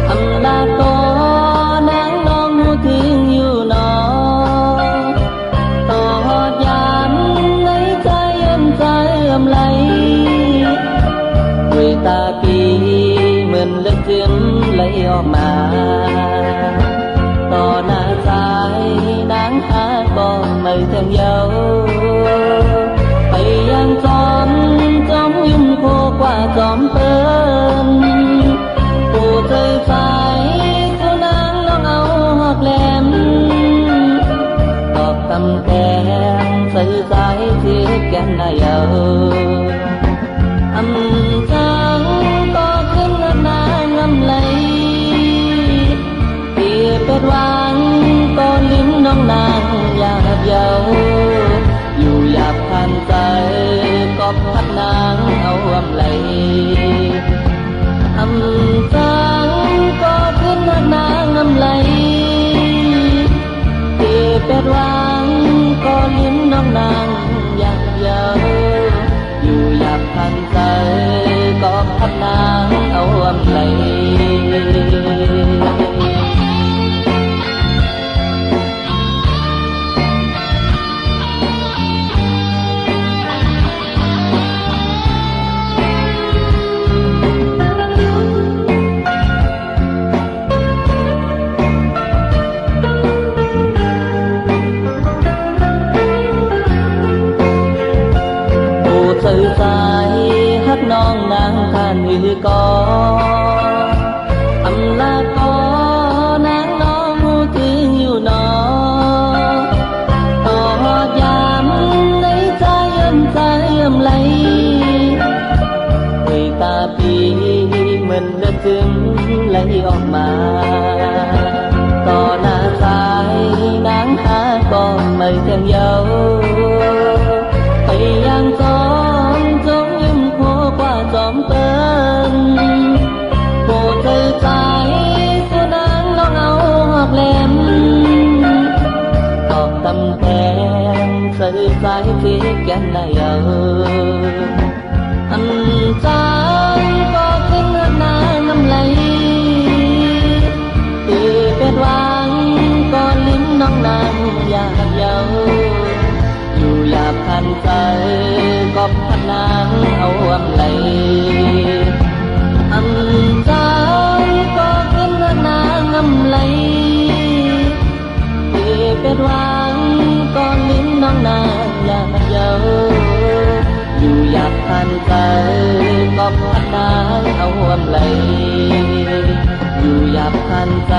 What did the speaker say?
อำลาโตนางน้องหูถึงอยู่หนอต่อหอดยามในใจเย็นใจอำไหลด้วยตาปีเหมือนเลือดจึงไหลออกมาต่อหน้าใจนางหาก็ไม่ถึงเยาไปยังจอมยุ่มโคกว่าจอมเปิ้นผู้ใจใจผู้นางน้องเอาหอกแหลมตอบคำแทนใส่ใจที่แก่นนายเอาอำจังก็ขึ้นนางอำไหลที่เป็ดวางก็ลิ้มน้องนางอยากเยาอยู่อยากผ่านใจก็พัดนางเอาอำไหลอำจังก็ขึ้นนางอำไหลที่เป็ดวางก็ลิ้มน้องนางอยากเยาอยู่อยากผ่านใจก็พัดนางเอาอำไหลสื่อสายฮักน้องนางท่านหือก่ออำลาก่อนางน้องหูถึงอยู่หนอต่อหอดยามในใจเย็นใจอำไหลด้วยตาปีเหมือนเลือดจึงไหลออกมาต่อหน้าสายนางหาก็ไม่ถึงเยาไปยังจอมยิ้มโคกว่าจอมเปิ้นโปรดใจใจผู้นางน้องเอาหอกแหลมตอบคำแทนใส่ใจที่แก่นนายเอาอำจังก็ขึ้นนางอำไหลที่เป็ดวางก็ลิ้มน้องนางอยากเยาอยู่อยากผ่านใจก็พัดนางเอาอำไหลอำจังก็ขึ้นนางอำไหลที่เป็ดวางก็ลิ้มน้องนางอยากเยาอยู่อยากผ่านใจก็พัดนางเอาอำไหลอยู่อยากผ่านใจ